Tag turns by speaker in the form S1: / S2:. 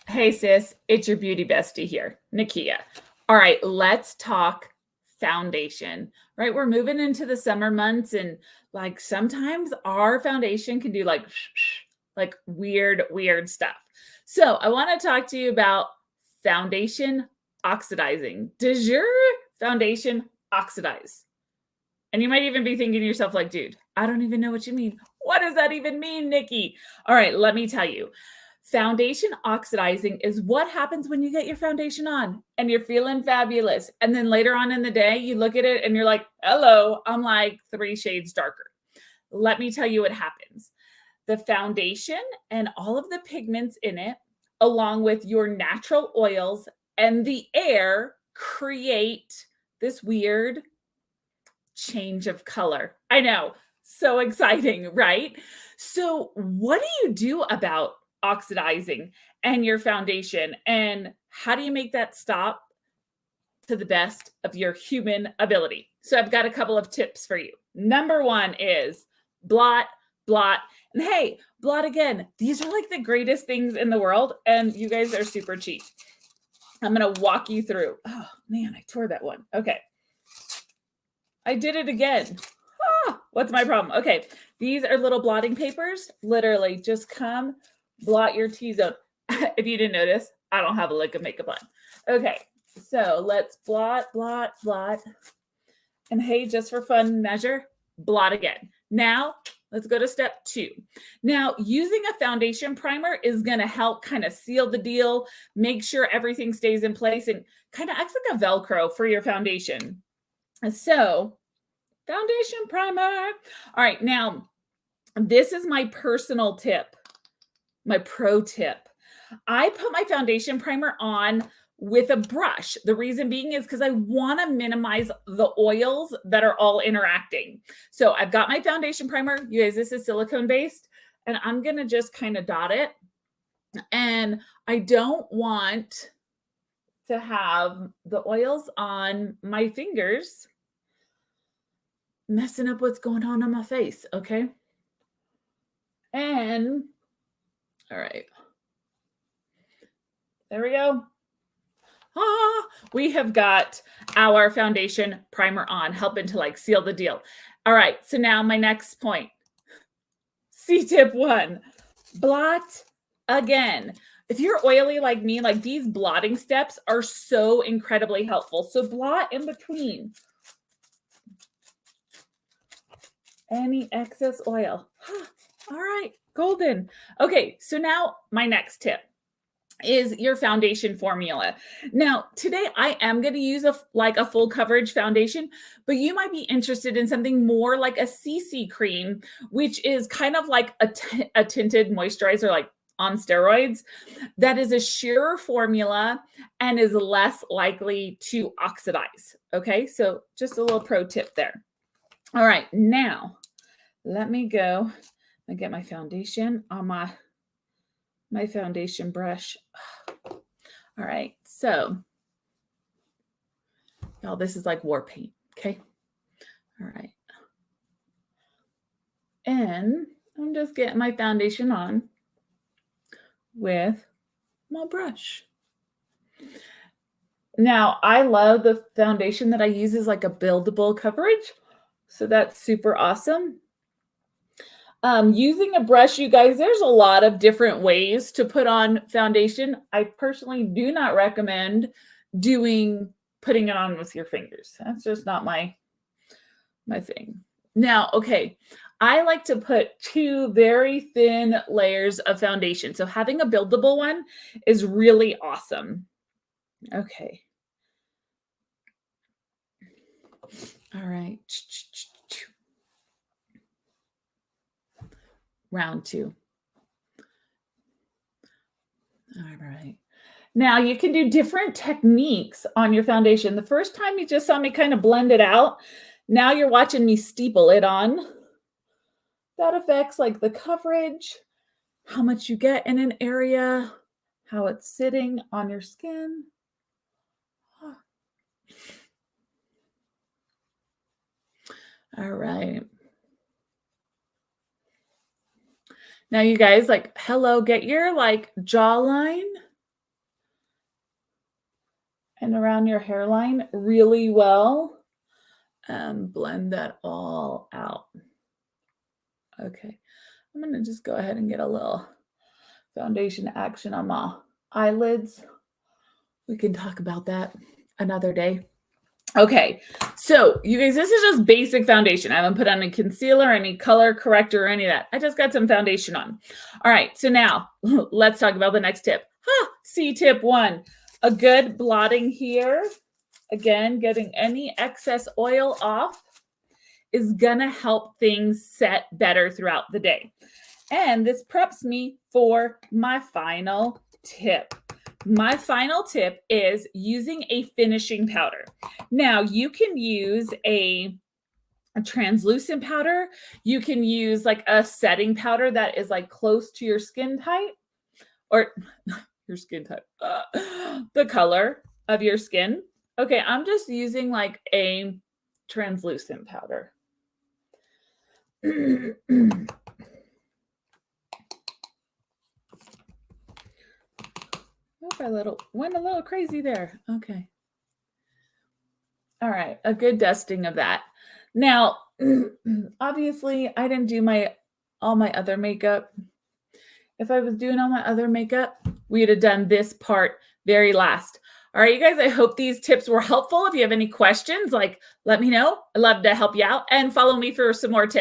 S1: Hey sis, it's your beauty bestie here, Nakia. All right, let's talk foundation, right? We're moving into the summer months and like sometimes our foundation can do like weird stuff. So I want to talk to you about foundation oxidizing. Does your foundation oxidize? And you might even be thinking to yourself like, dude, I don't even know what you mean. What does that even mean, Nikki? All right, let me tell you. Foundation oxidizing is what happens when you get your foundation on and you're feeling fabulous. And then later on in the day, you look at it and you're like, hello, I'm like 3 shades darker. Let me tell you what happens. The foundation and all of the pigments in it, along with your natural oils and the air, create this weird change of color. I know, so exciting, right? So, what do you do about oxidizing and your foundation? And how do you make that stop to the best of your human ability? So, I've got a couple of tips for you. Number one is blot, blot, and hey, blot again. These are like the greatest things in the world, and you guys are super cheap. I'm going to walk you through. Oh man, I tore that one. Okay. I did it again. What's my problem? Okay, these are little blotting papers. Literally, just come blot your T-zone. If you didn't notice, I don't have a lick of makeup on. Okay, so let's blot, blot, blot. And hey, just for fun measure, blot again. Now, let's go to step 2. Now, using a foundation primer is going to help kind of seal the deal, make sure everything stays in place, and kind of acts like a Velcro for your foundation. So, foundation primer. All right, now this is my personal tip, my pro tip. I put my foundation primer on with a brush. The reason being is because I want to minimize the oils that are all interacting. So I've got my foundation primer. You guys, this is silicone based, and I'm going to just kind of dot it. And I don't want to have the oils on my fingers messing up what's going on my face, okay? And, all right. There we go. We have got our foundation primer on, helping to like seal the deal. All right, so now my next point. C-tip 1, blot again. If you're oily like me, like these blotting steps are so incredibly helpful. So blot in between any excess oil. All right, golden. Okay, so now my next tip is your foundation formula. Now, today I am going to use a full coverage foundation, but you might be interested in something more like a CC cream, which is kind of like a tinted moisturizer, like on steroids, that is a sheerer formula and is less likely to oxidize. Okay, so just a little pro tip there. All right, now let me go and get my foundation on my foundation brush. All right, so y'all, this is like war paint, okay? All right. And I'm just getting my foundation on with my brush. Now, I love the foundation that I use is like a buildable coverage. So that's super awesome. Using a brush, you guys, there's a lot of different ways to put on foundation. I personally do not recommend putting it on with your fingers. That's just not my thing. Now, okay, I like to put 2 very thin layers of foundation. So having a buildable one is really awesome. Okay. All right. Round 2. All right. Now you can do different techniques on your foundation. The first time you just saw me kind of blend it out. Now you're watching me steeple it on. That affects like the coverage, how much you get in an area, how it's sitting on your skin. All right. Now you guys, like, hello, get your like jawline and around your hairline really well. Blend that all out. Okay, I'm gonna just go ahead and get a little foundation action on my eyelids. We can talk about that another day. Okay, so you guys, this is just basic foundation. I haven't put on any concealer, any color corrector, or any of that. I just got some foundation on. All right, so now let's talk about the next tip. See tip 1, a good blotting here. Again, getting any excess oil off is gonna help things set better throughout the day. And this preps me for my final tip. My final tip is using a finishing powder. Now, you can use a translucent powder. You can use like a setting powder that is like close to your skin type, or your skin type, the color of your skin. Okay, I'm just using like a translucent powder. I went a little crazy there. Okay. All right, a good dusting of that. Now, obviously, I didn't do all my other makeup. If I was doing all my other makeup, we'd have done this part very last. All right, you guys, I hope these tips were helpful. If you have any questions, like, let me know. I'd love to help you out, and follow me for some more tips.